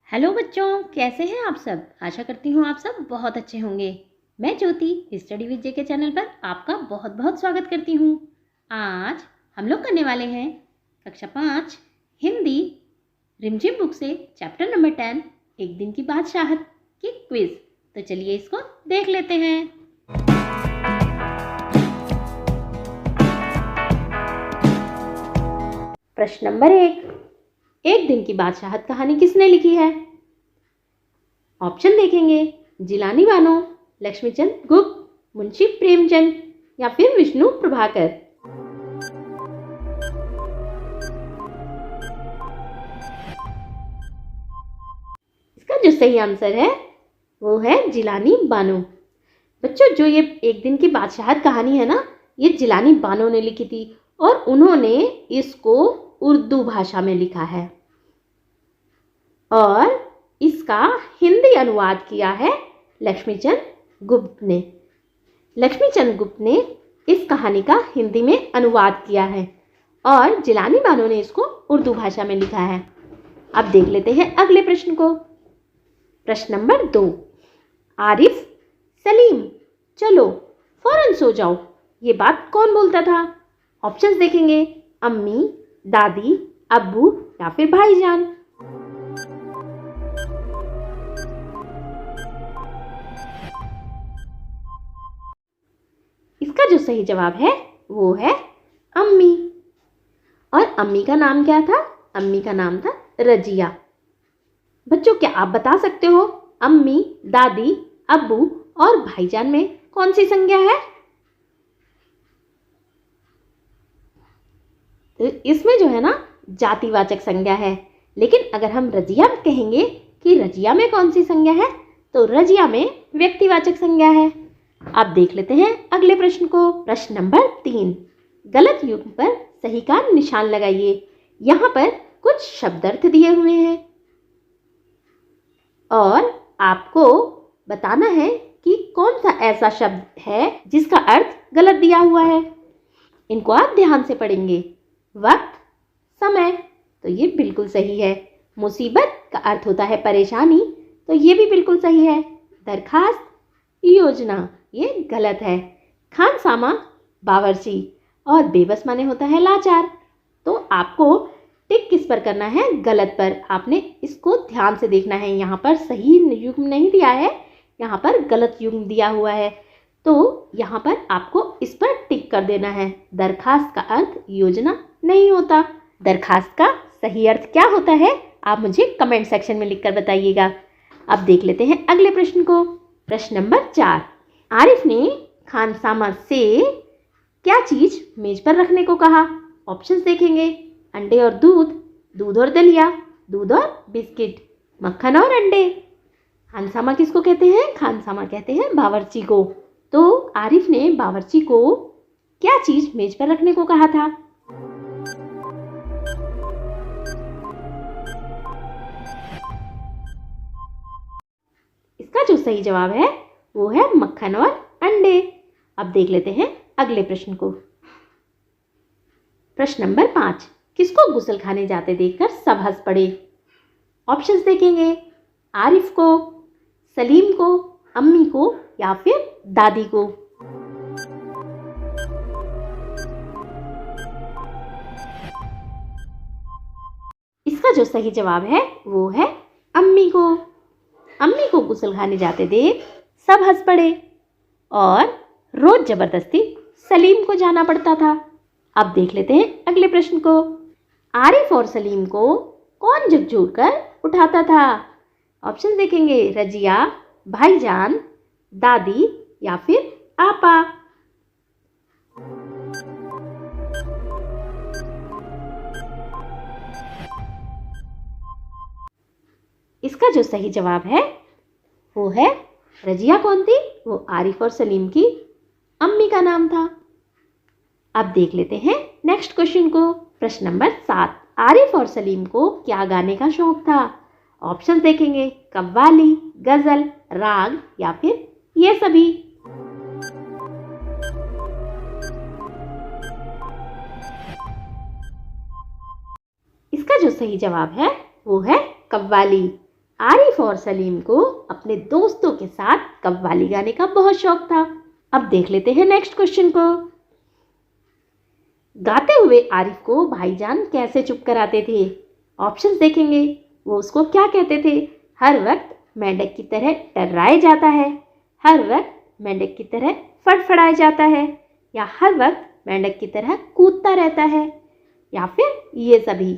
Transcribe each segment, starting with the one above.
Hello बच्चों, कैसे हैं आप सब। आशा करती हूँ आप सब बहुत अच्छे होंगे। मैं ज्योति स्टडी विद जेके चैनल पर आपका बहुत बहुत स्वागत करती हूँ। आज हम लोग करने वाले हैं कक्षा 5 हिंदी रिमझिम बुक से चैप्टर नंबर 10 एक दिन की बादशाहत की क्विज। तो चलिए इसको देख लेते हैं। प्रश्न नंबर 1, एक दिन की बादशाहत कहानी किसने लिखी है। ऑप्शन देखेंगे, जिलानी बानो, लक्ष्मीचंद गुप्त, मुंशी प्रेमचंद या फिर विष्णु प्रभाकर। इसका जो सही आंसर है वो है जिलानी बानो। बच्चों, जो ये एक दिन की बादशाहत कहानी है ना, ये जिलानी बानो ने लिखी थी और उन्होंने इसको उर्दू भाषा में लिखा है और इसका हिंदी अनुवाद किया है लक्ष्मीचंद गुप्त ने। लक्ष्मीचंद गुप्त ने इस कहानी का हिंदी में अनुवाद किया है और जिलानी बानो ने इसको उर्दू भाषा में लिखा है। अब देख लेते हैं अगले प्रश्न को। प्रश्न नंबर 2, आरिफ सलीम चलो फौरन सो जाओ, ये बात कौन बोलता था। ऑप्शंस देखेंगे, अम्मी, दादी, अब्बू या फिर भाईजान। इसका जो सही जवाब है वो है अम्मी। और अम्मी का नाम क्या था। अम्मी का नाम था रजिया। बच्चों, क्या आप बता सकते हो अम्मी, दादी, अब्बू और भाईजान में कौन सी संज्ञा है। तो इसमें जो है ना जातिवाचक संज्ञा है, लेकिन अगर हम रजिया कहेंगे कि रजिया में कौन सी संज्ञा है, तो रजिया में व्यक्तिवाचक संज्ञा है। अब देख लेते हैं अगले प्रश्न को। प्रश्न नंबर 3, गलत युग्म पर सही का निशान लगाइए। यहाँ पर कुछ शब्दार्थ दिए हुए हैं और आपको बताना है कि कौन सा ऐसा शब्द है जिसका अर्थ गलत दिया हुआ है। इनको आप ध्यान से पढ़ेंगे। वक्त, समय, तो ये बिल्कुल सही है। मुसीबत का अर्थ होता है परेशानी, तो ये भी बिल्कुल सही है। दरखास्त, योजना, ये गलत है। खानसामा, बावर्ची और बेबस माने होता है लाचार। तो आपको टिक किस पर करना है, गलत पर। आपने इसको ध्यान से देखना है। यहाँ पर सही युग्म नहीं दिया है, यहाँ पर गलत युग्म दिया हुआ है, तो यहाँ पर आपको इस पर टिक कर देना है। दरखास्त का अर्थ योजना नहीं होता। दरखास्त का सही अर्थ क्या होता है, आप मुझे कमेंट सेक्शन में लिखकर बताइएगा। अब देख लेते हैं अगले प्रश्न को। प्रश्न नंबर 4, आरिफ ने खानसामा से क्या चीज मेज पर रखने को कहा। ऑप्शंस देखेंगे, अंडे और दूध, दूध और दलिया, दूध और बिस्किट, मक्खन और अंडे। खानसामा किसको कहते हैं, खानसामा कहते हैं बावर्ची को। तो आरिफ ने बावर्ची को क्या चीज मेज पर रखने को कहा था। इसका जो सही जवाब है वो है मक्खन और अंडे। अब देख लेते हैं अगले प्रश्न को। प्रश्न नंबर 5, किसको गुस्ल खाने जाते देखकर सब हंस पड़े। ऑप्शंस देखेंगे, आरिफ को, सलीम को, अम्मी को या फिर दादी को। इसका जो सही जवाब है वो है अम्मी को। अम्मी को गुस्ल खाने जाते देख सब हंस पड़े और रोज जबरदस्ती सलीम को जाना पड़ता था। अब देख लेते हैं अगले प्रश्न को। आरिफ और सलीम को कौन झकझोर कर उठाता था। ऑप्शन देखेंगे, रजिया, भाईजान, दादी या फिर आपा। इसका जो सही जवाब है वो है रजिया। कौन थी, वो आरिफ और सलीम की अम्मी का नाम था। अब देख लेते हैं नेक्स्ट क्वेश्चन को। प्रश्न नंबर 7, आरिफ और सलीम को क्या गाने का शौक था। ऑप्शन देखेंगे, कव्वाली, गजल, राग या फिर ये सभी। इसका जो सही जवाब है वो है कव्वाली। आरिफ और सलीम को अपने दोस्तों के साथ कव्वाली गाने का बहुत शौक था। अब देख लेते हैं नेक्स्ट क्वेश्चन को। गाते हुए आरिफ को भाईजान कैसे चुप कराते थे? ऑप्शंस देखेंगे। वो उसको क्या कहते थे? हर वक्त मेंढक की तरह टर्राए जाता है, हर वक्त मेंढक की तरह फड़फड़ाया जाता है, या हर वक्त मेंढक की तरह कूदता रहता है, या फिर ये सभी।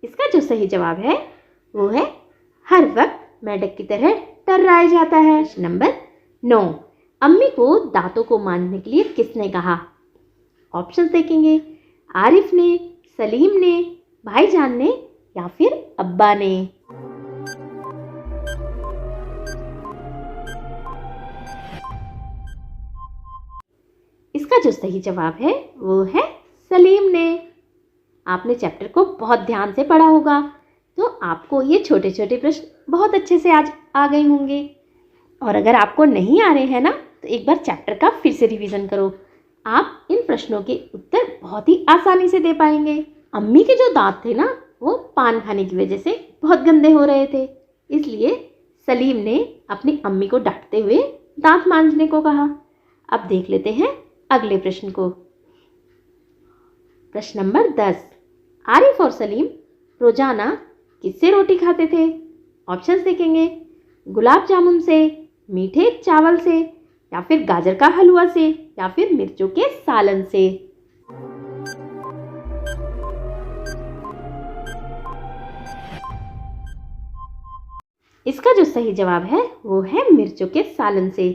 इसका जो सही जवाब है वो है हर वक्त मेंढक की तरह टर्राया जाता है। नंबर 9, अम्मी को दांतों को मांजने के लिए किसने कहा? ऑप्शंस देखेंगे। आरिफ ने, सलीम ने, भाईजान ने, या फिर अब्बा ने। इसका जो सही जवाब है वो है सलीम ने। आपने चैप्टर को बहुत ध्यान से पढ़ा होगा, तो आपको ये छोटे छोटे प्रश्न बहुत अच्छे से आज आ गए होंगे। और अगर आपको नहीं आ रहे हैं ना, तो एक बार चैप्टर का फिर से रिवीजन करो। आप इन प्रश्नों के उत्तर बहुत ही आसानी से दे पाएंगे। अम्मी के जो दांत थे ना, वो पान खाने की वजह से बहुत गंदे हो रहे थे, इसलिए सलीम ने अपनी अम्मी को डांटते हुए दांत मांजने को कहा। अब देख लेते हैं अगले प्रश्न को। प्रश्न नंबर 10, आरिफ और सलीम रोजाना किससे रोटी खाते थे? ऑप्शंस देखेंगे। गुलाब जामुन से, मीठे चावल से, या फिर गाजर का हलवा से, या फिर मिर्चों के सालन से। इसका जो सही जवाब है वो है मिर्चों के सालन से।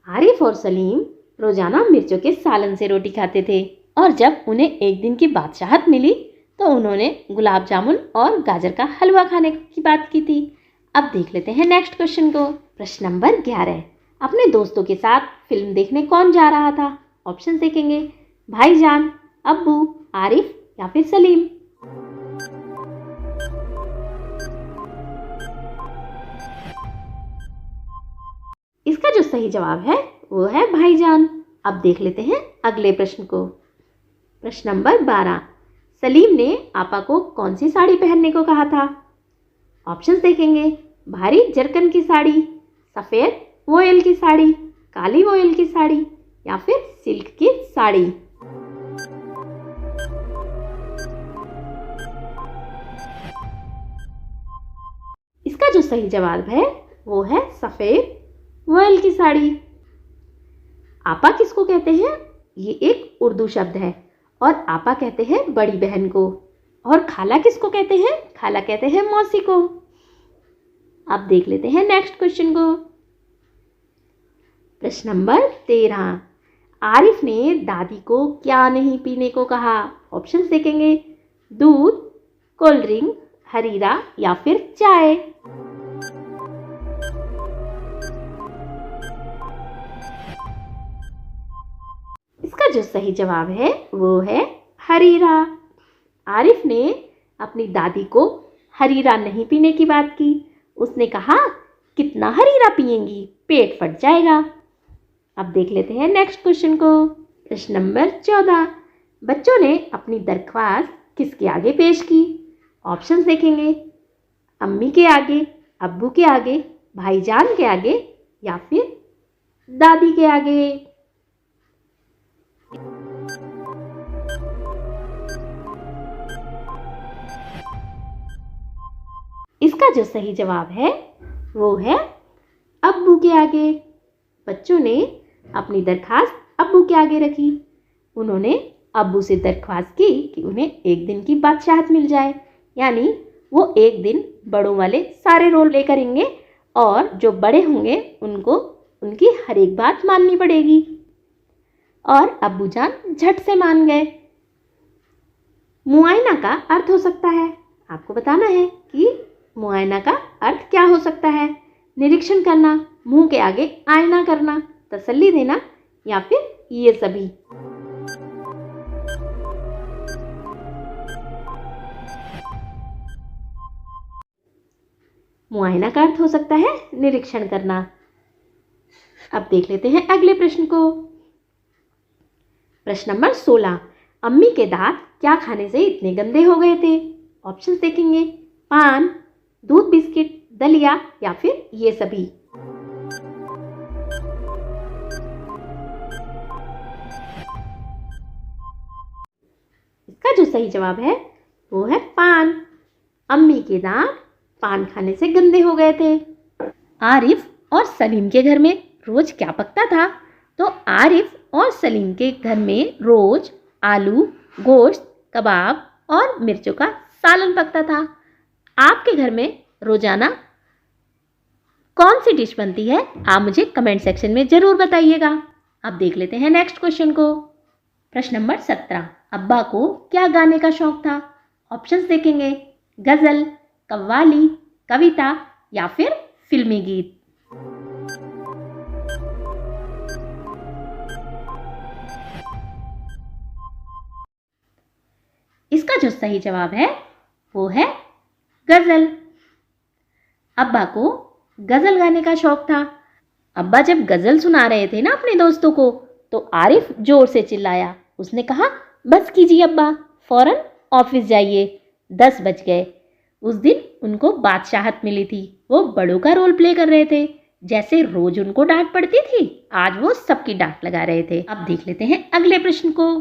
आरिफ और सलीम रोजाना मिर्चों के सालन से रोटी खाते थे, और जब उन्हें एक दिन की बादशाहत मिली तो उन्होंने गुलाब जामुन और गाजर का हलवा खाने की बात की थी। अब देख लेते हैं नेक्स्ट क्वेश्चन को। प्रश्न नंबर 11, अपने दोस्तों के साथ फिल्म देखने कौन जा रहा था? ऑप्शन देखेंगे। भाईजान, अब्बू, आरिफ, या फिर सलीम। इसका जो सही जवाब है वो है भाईजान। अब देख लेते हैं अगले प्रश्न को। प्रश्न नंबर 12, सलीम ने आपा को कौन सी साड़ी पहनने को कहा था? ऑप्शंस देखेंगे। भारी जरकन की साड़ी, सफ़ेद वोयल की साड़ी, काली वोयल की साड़ी, या फिर सिल्क की साड़ी। इसका जो सही जवाब है वो है सफ़ेद वोयल की साड़ी। आपा किसको कहते हैं? ये एक उर्दू शब्द है, और आपा कहते हैं बड़ी बहन को। और खाला किसको कहते हैं? खाला कहते हैं मौसी को। अब देख लेते हैं नेक्स्ट क्वेश्चन को। प्रश्न नंबर 13, आरिफ ने दादी को क्या नहीं पीने को कहा? ऑप्शंस देखेंगे। दूध, कोल्ड ड्रिंक, हरीरा, या फिर चाय। इसका जो सही जवाब है वो है हरीरा। आरिफ ने अपनी दादी को हरीरा नहीं पीने की बात की। उसने कहा, कितना हरीरा पिएंगी, पेट फट जाएगा। अब देख लेते हैं नेक्स्ट क्वेश्चन को। प्रश्न नंबर 14, बच्चों ने अपनी दरख्वास्त किसके आगे पेश की? ऑप्शंस देखेंगे। अम्मी के आगे, अब्बू के आगे, भाईजान के आगे, या फिर दादी के आगे। इसका जो सही जवाब है वो है अब्बू के आगे। बच्चों ने अपनी दरखास्त अब्बू के आगे रखी। उन्होंने अब्बू से दरख्वास्त की कि उन्हें एक दिन की बादशाहत मिल जाए, यानी वो एक दिन बड़ों वाले सारे रोल प्ले करेंगे, और जो बड़े होंगे उनको उनकी हर एक बात माननी पड़ेगी। और अब्बू जान झट से मान गए। मुआयना का अर्थ हो सकता है, आपको बताना है कि मुआयना का अर्थ क्या हो सकता है। निरीक्षण करना, मुंह के आगे आईना करना, तसल्ली देना, या फिर ये सभी। मुआयना का अर्थ हो सकता है निरीक्षण करना। अब देख लेते हैं अगले प्रश्न को। प्रश्न नंबर 16, अम्मी के दांत क्या खाने से इतने गंदे हो गए थे? ऑप्शंस देखेंगे, पान, दूध बिस्किट, दलिया या फिर ये सभी। इसका जो सही जवाब है वो है पान। अम्मी के दांत पान खाने से गंदे हो गए थे। आरिफ और सलीम के घर में रोज क्या पकता था? तो आरिफ और सलीम के घर में रोज आलू, गोश्त, कबाब और मिर्चों का सालन पकता था। आपके घर में रोजाना कौन सी डिश बनती है? आप मुझे कमेंट सेक्शन में जरूर बताइएगा। अब देख लेते हैं नेक्स्ट क्वेश्चन को। प्रश्न नंबर 17। अब्बा को क्या गाने का शौक था? ऑप्शंस देखेंगे, गजल, कव्वाली, कविता या फिर फिल्मी गीत। इसका जो सही जवाब है वो है गजल। अब्बा को गजल गाने का शौक था। अब्बा जब गजल सुना रहे थे ना अपने दोस्तों को, तो आरिफ जोर से चिल्लाया। उसने कहा, बस कीजिए अब्बा, फौरन ऑफिस जाइए, 10 बज गए। उस दिन उनको बादशाहत मिली थी। वो बड़ों का रोल प्ले कर रहे थे। जैसे रोज उनको डांट पड़ती थी, आज वो सबकी डांट लगा रहे थे। अब देख लेते हैं अगले प्रश्न को।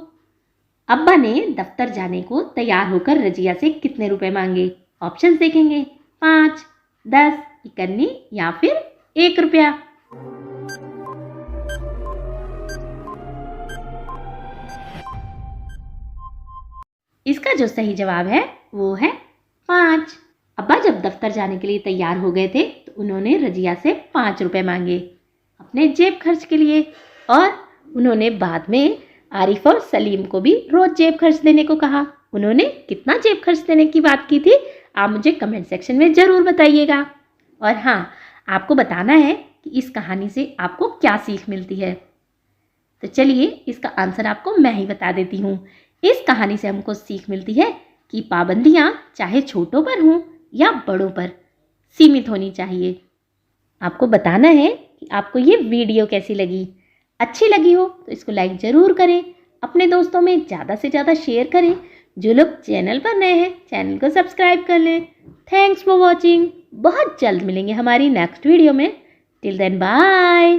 अब्बा ने दफ्तर जाने को तैयार होकर रजिया से कितने रुपए मांगे? ऑप्शंस देखेंगे, 5, 10, 51 या फिर 1 रुपया। इसका जो सही जवाब है वो है 5। अब्बा जब दफ्तर जाने के लिए तैयार हो गए थे तो उन्होंने रजिया से 5 रुपए मांगे अपने जेब खर्च के लिए। और उन्होंने बाद में आरिफ और सलीम को भी रोज जेब खर्च देने को कहा। उन्होंने कितना जेब खर्च देने की बात की थी? आप मुझे कमेंट सेक्शन में ज़रूर बताइएगा। और हाँ, आपको बताना है कि इस कहानी से आपको क्या सीख मिलती है। तो चलिए इसका आंसर आपको मैं ही बता देती हूँ। इस कहानी से हमको सीख मिलती है कि पाबंदियाँ चाहे छोटों पर हों या बड़ों पर सीमित होनी चाहिए। आपको बताना है कि आपको ये वीडियो कैसी लगी। अच्छी लगी हो तो इसको लाइक ज़रूर करें, अपने दोस्तों में ज़्यादा से ज़्यादा शेयर करें। जो लोग चैनल पर नए हैं चैनल को सब्सक्राइब कर लें। Thanks for watching. बहुत जल्द मिलेंगे हमारी नेक्स्ट वीडियो में। Till then bye.